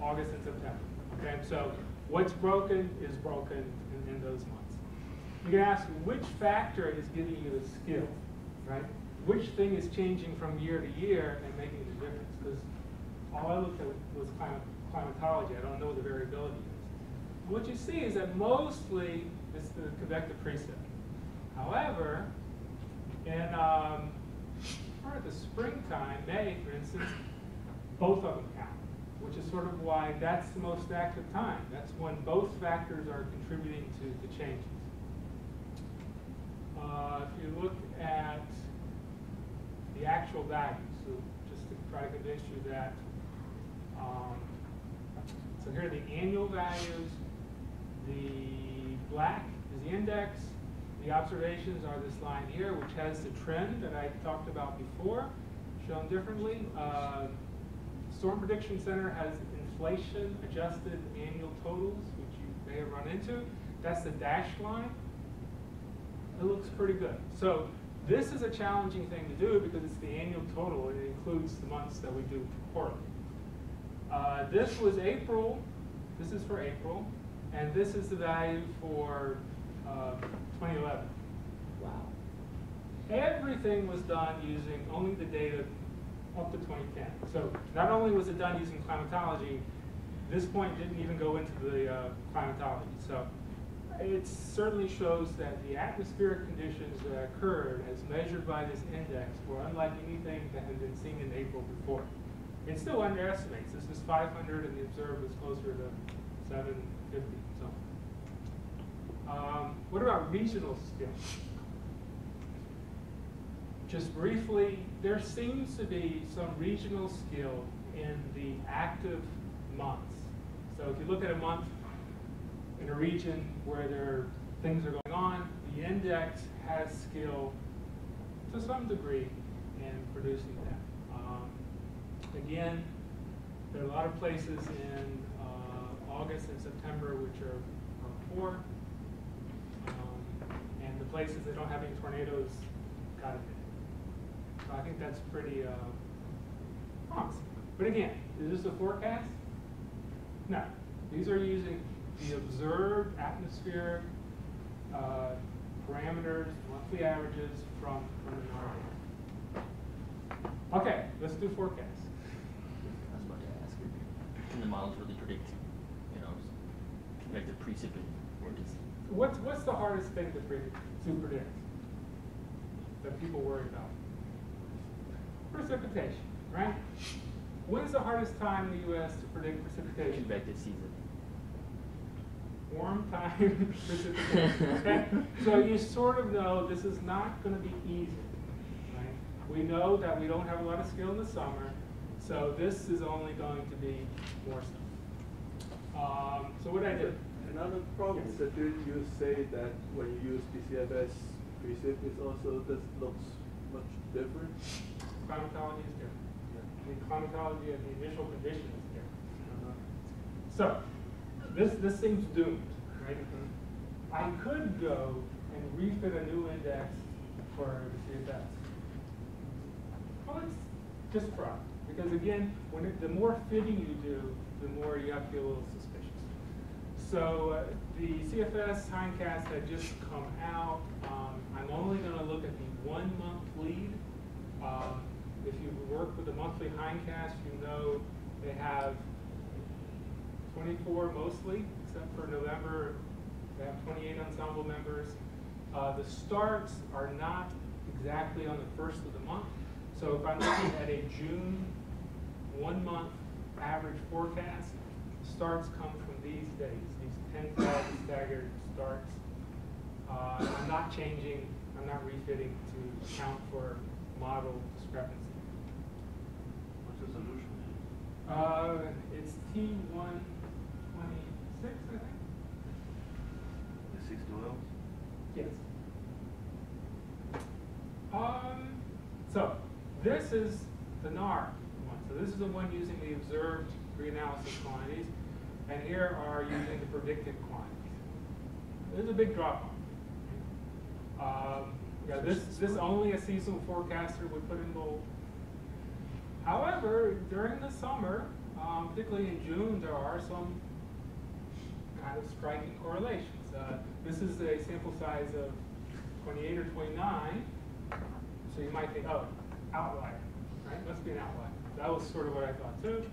August and September. Okay, so what's broken is broken in those months. You can ask which factor is giving you the skill, right? Which thing is changing from year to year and making the difference? Because all I looked at was climatology. I don't know what the variability is. What you see is that mostly it's the convective precip. However, in the springtime, May, for instance, both of them count, which is sort of why that's the most active time. That's when both factors are contributing to the changes. If you look at the actual values, so just to try to convince you that, so here are the annual values. The black is the index. The observations are this line here, which has the trend that I talked about before, shown differently. Storm Prediction Center has inflation-adjusted annual totals, which you may have run into. That's the dashed line. It looks pretty good. So this is a challenging thing to do because it's the annual total, and it includes the months that we do quarterly. This was April. This is for April. And this is the value for 2011. Wow. Everything was done using only the data up to 2010. So not only was it done using climatology, this point didn't even go into the climatology. So it certainly shows that the atmospheric conditions that occurred as measured by this index were unlike anything that had been seen in April before. It still underestimates. This is 500 and the observed was closer to 750. So, what about regional scale? Just briefly, there seems to be some regional skill in the active months. So if you look at a month in a region where things are going on, the index has skill to some degree in producing that. Again, there are a lot of places in August and September which are poor, and the places that don't have any tornadoes got it. So I think that's pretty promising. But again, is this a forecast? No. These are using the observed atmospheric parameters, monthly averages from the NAR. Okay, let's do forecasts. I was about to ask, can the models really predict, convective precip or just... What's the hardest thing to predict that people worry about? Precipitation, right? When's the hardest time in the U.S. to predict precipitation? Convective season. Warm time precipitation, okay? So you sort of know this is not going to be easy, right? We know that we don't have a lot of skill in the summer, so this is only going to be more stuff. So what I did, Another problem is that didn't you say that when you use DCFS precip is also this looks much different? climatology is different. The climatology of the initial condition is different. So, this seems doomed, right? I could go and refit a new index for the CFS. Well, let's just try. Because again, the more fitting you do, the more you have to be a little suspicious. So the CFS hindcast had just come out. I'm only going to look at the 1 month lead. If you've worked with the monthly hindcast, you know they have 24 mostly, except for November. They have 28 ensemble members. The starts are not exactly on the first of the month. So if I'm looking at a June 1 month average forecast, the starts come from these days, these 10,000 staggered starts. I'm not changing, I'm not refitting to account for model discrepancy. What's the solution? It's T126, I think. The 6 duels? Yes. So this is the NAR one. So this is the one using the observed reanalysis quantities, and here are using the predicted quantities. There's a big drop off. Yeah, this only a seasonal forecaster would put in bold. However, during the summer, particularly in June, there are some kind of striking correlations. This is a sample size of 28 or 29, so you might think, oh, outlier, right? Must be an outlier. That was sort of what I thought too.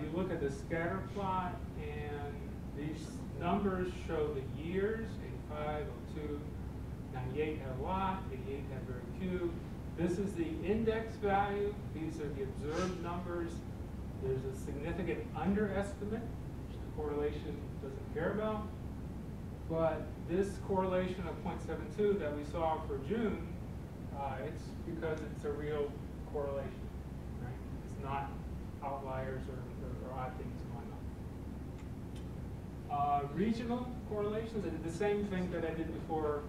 You look at the scatter plot, and these numbers show the years, 85, 02, 98 had a lot, 88 had very few. This is the index value. These are the observed numbers. There's a significant underestimate, which the correlation doesn't care about. But this correlation of 0.72 that we saw for June, it's because it's a real correlation, right? It's not outliers or odd things going on. Regional correlations, I did the same thing that I did before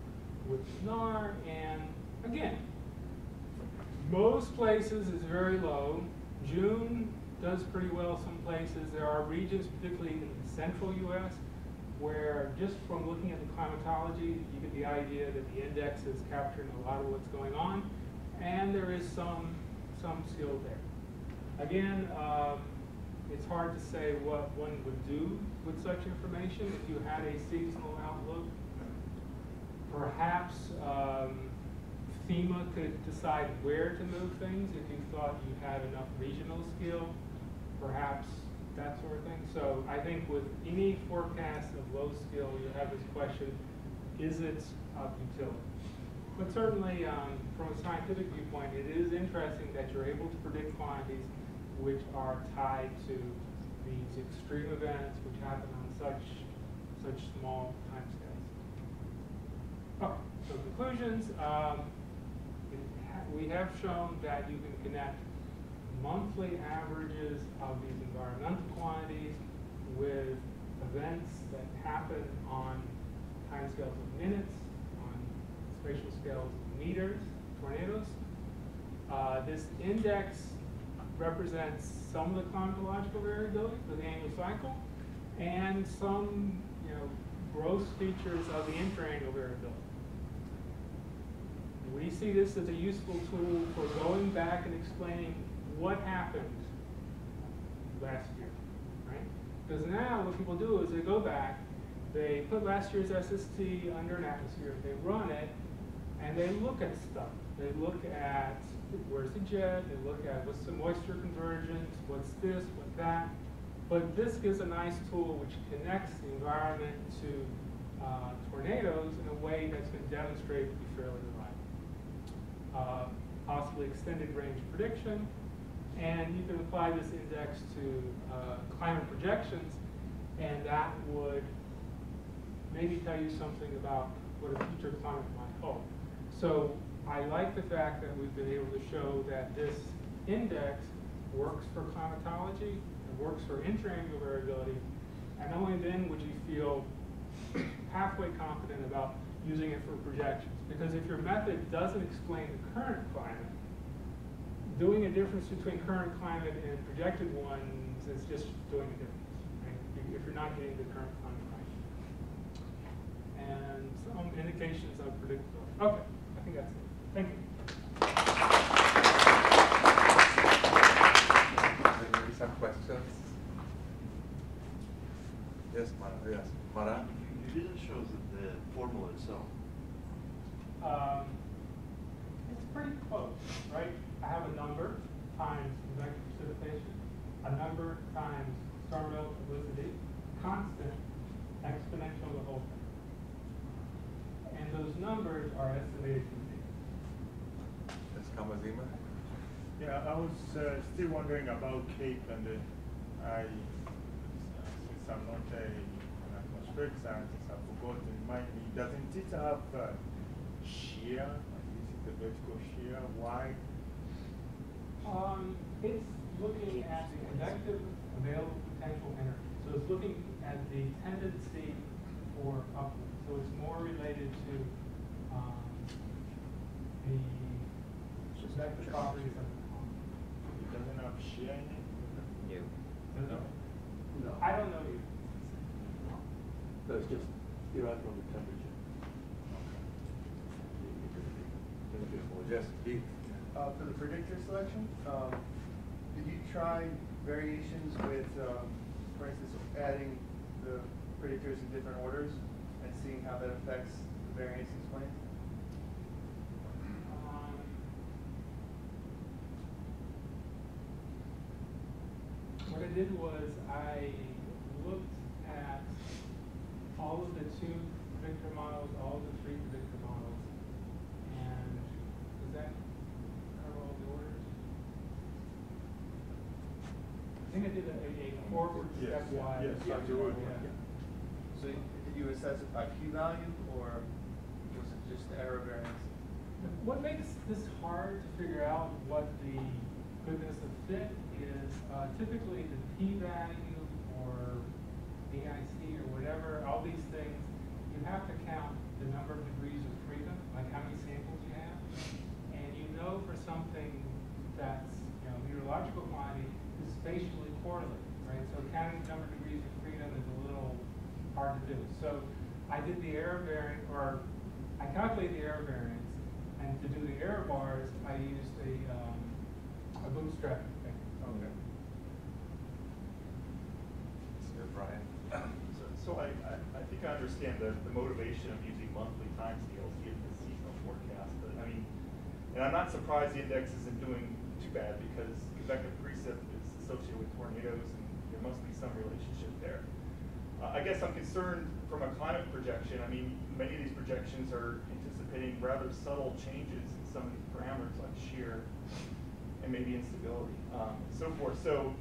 with NAR, and again, most places is very low. June does pretty well some places. There are regions, particularly in the central U.S., where just from looking at the climatology, you get the idea that the index is capturing a lot of what's going on, and there is some skill there. Again, it's hard to say what one would do with such information if you had a seasonal outlook. Perhaps FEMA could decide where to move things if you thought you had enough regional skill, perhaps that sort of thing. So I think with any forecast of low skill, you have this question, is it of utility? But certainly from a scientific viewpoint, it is interesting that you're able to predict quantities which are tied to these extreme events which happen on such small timescales. Okay, so conclusions. We have shown that you can connect monthly averages of these environmental quantities with events that happen on timescales of minutes, on spatial scales of meters, tornadoes. This index represents some of the climatological variability for the annual cycle and some gross features of the interannual variability. We see this as a useful tool for going back and explaining what happened last year, right? Because now what people do is they go back, they put last year's SST under an atmosphere, they run it, and they look at stuff. They look at where's the jet, they look at what's the moisture convergence, what's this, what's that. But this gives a nice tool which connects the environment to tornadoes in a way that's been demonstrated to be fairly reliable. Possibly extended range prediction, and you can apply this index to climate projections, and that would maybe tell you something about what a future climate might hold. So I like the fact that we've been able to show that this index works for climatology, it works for interannual variability, And only then would you feel halfway confident about using it for projections. Because if your method doesn't explain the current climate, doing a difference between current climate and projected ones is just doing a difference, right? If you're not getting the current climate right. And some indications of predictability. Okay, I think that's it. Thank you. Maybe some questions? Yes, Mara. Yes, Mara. You didn't show the formula itself. It's pretty close, right? I have a number times convective precipitation, a number times storm velocity, constant, exponential the whole thing. And those numbers are estimated to be. Yes, Kamazima. Yeah, I was still wondering about Cape, and since I'm not an atmospheric scientist, I've forgotten. Doesn't it have shear? Is it the vertical shear? Why? It's looking at the convective available potential energy. So it's looking at the tendency for upward. So it's more related to the convective properties of the column. It doesn't have shear in it? Does it? No. I don't know either. No, it's just derived from the temperature. Yes, Keith. For the predictor selection, did you try variations with, for instance, adding the predictors in different orders and seeing how that affects the variance explained? What I did was I looked at all of the 2 predictor models, all of the 3 predictor models, and does that cover all the orders? I think I did a forward Yes, stepwise. yes, Yeah. Yeah. So did you assess it by p-value, or was it just the error variance? What makes this hard to figure out what the goodness of fit is typically the p-value or AIC or whatever, all these things, you have to count the number of degrees of freedom, like how many samples you have. And you know for something that's meteorological quantity is spatially correlated, right? So counting the number of degrees of freedom is a little hard to do. So I did the error variance, or I calculated the error variance, and to do the error bars, I used a bootstrap technique. Okay. Sir Brian. So I think I understand the motivation of using monthly time scales to get the seasonal forecast. But I mean, and I'm not surprised the index isn't doing too bad because convective precip is associated with tornadoes, and there must be some relationship there. I guess I'm concerned from a climate projection. I mean, many of these projections are anticipating rather subtle changes in some of these parameters like shear and maybe instability, so forth. So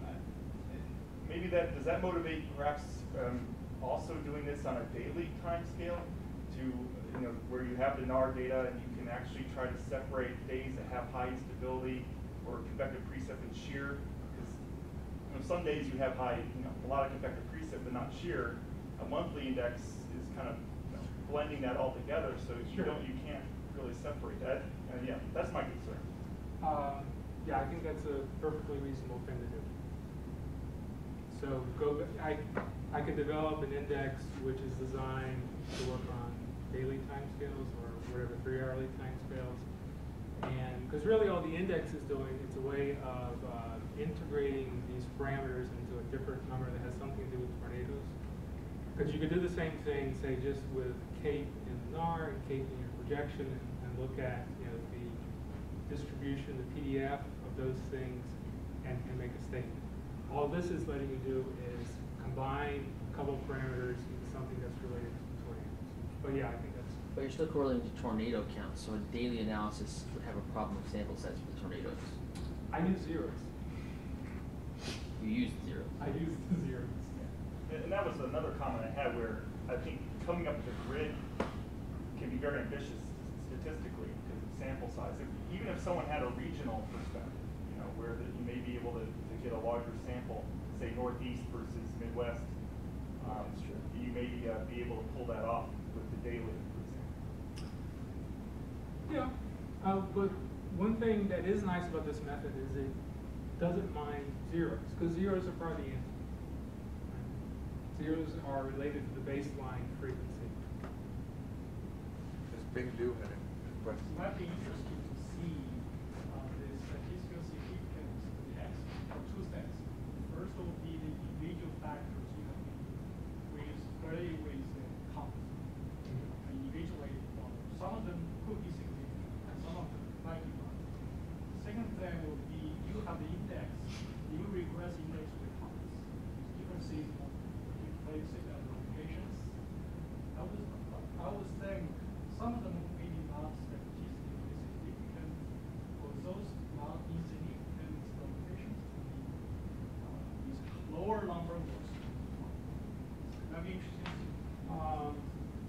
maybe does that motivate perhaps also doing this on a daily time scale to, where you have the NAR data and you can actually try to separate days that have high instability or convective precip and shear, because some days you have high, a lot of convective precip but not shear. A monthly index is kind of blending that all together, so you can't really separate that. And yeah, that's my concern. Yeah, I think that's a perfectly reasonable thing to do. So I can develop an index which is designed to work on daily timescales or whatever 3-hourly timescales. And because really all the index is doing, it's a way of integrating these parameters into a different number that has something to do with tornadoes. Because you could do the same thing, say, just with Cape in NAR and Cape in your projection, and look at the distribution, the PDF of those things, and make a statement. All this is letting you do is combine a couple parameters into something that's related to tornadoes. But yeah, I think that's. But you're still correlating to tornado counts, so a daily analysis would have a problem with sample sets for tornadoes. I use zeros. You used zeros. I used the zeros. And that was another comment I had where I think coming up with a grid can be very ambitious statistically because of sample size. Even if someone had a regional perspective, where you may be able to get a larger sample, say Northeast versus Midwest, That's true. You may be able to pull that off with the daily, for example. Yeah, but one thing that is nice about this method is it doesn't mind zeros, because zeros are part of the answer. Zeros are related to the baseline frequency. This big Lou had a question. It might be interesting to see the statistical significance of the text for two steps. First will be the individual factors, with count. Individually, some of them could be significant, and some of them might be not. Second thing will be you have the index, you regress index with the counts. Different seasonal, different locations. I would think some of them maybe not statistically significant, for those not insignificant locations, these lower number was. That'd be interesting.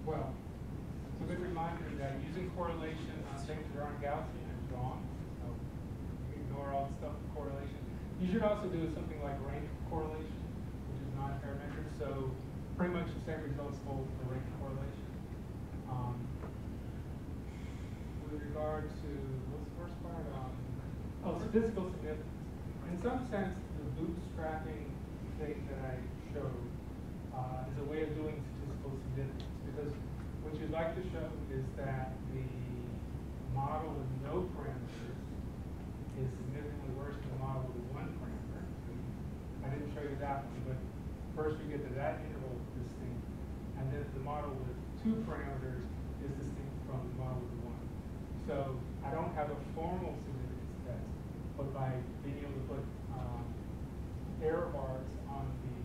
Well, it's a good reminder that using correlation on things that aren't Gaussian is wrong. So you ignore all the stuff with correlation. You should also do something like rank correlation, which is non-parametric. So pretty much the same results hold for rank correlation. With regard to, what's the first part? Statistical significance. In some sense, the bootstrapping thing that I showed is a way of doing statistical significance, because what you'd like to show is that the model with no parameters is significantly worse than the model with one parameter. I didn't show you that one, but first we get to that interval distinct, and then the model with two parameters is distinct from the model with one. So I don't have a formal significance test, but by being able to put error bars on the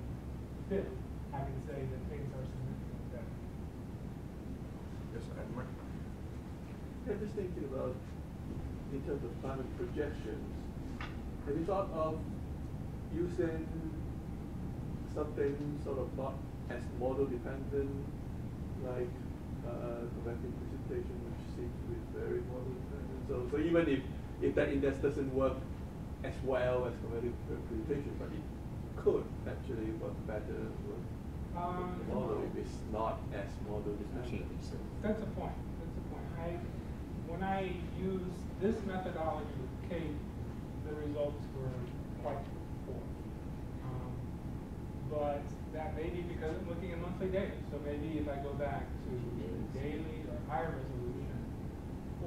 fit, I can say that things are significantly better. Yes, Edmund? Yeah, just thinking about in terms of climate projections, have you thought of using something sort of not as model dependent, like convective precipitation, which seems to be very model dependent? So even if that index doesn't work as well as convective precipitation, but it could actually work better with the model if it's not as model dependent. That's a point. That's a point. When I use this methodology with Kate, the results were quite poor. But that may be because I'm looking at monthly data. So maybe if I go back to daily or higher resolution,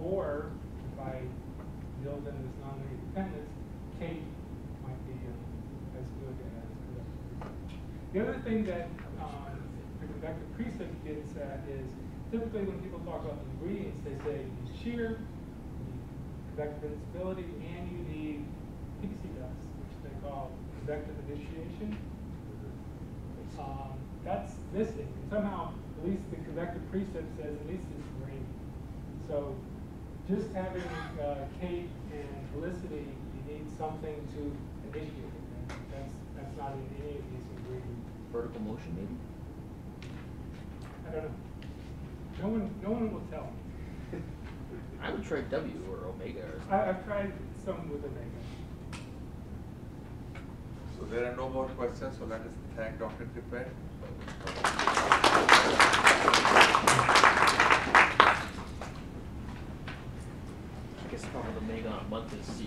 or if I build in this nonlinear dependence, Kate might be as good as correct. The other thing that the convective precept gets at is typically when people talk about the ingredients, they say you need shear, you need convective instability, and you need pixie dust, which they call convective initiation. That's missing. And somehow, at least the convective precept says at least it's green. So just having Kate and Felicity, you need something to initiate it. And that's not in any of these ingredients. Vertical motion, maybe? I don't know. No one will tell me. I would try W or omega or something. I've tried some with omega. So there are no more questions, so let us thank Dr. Tippett. I guess probably omega on a month is C2.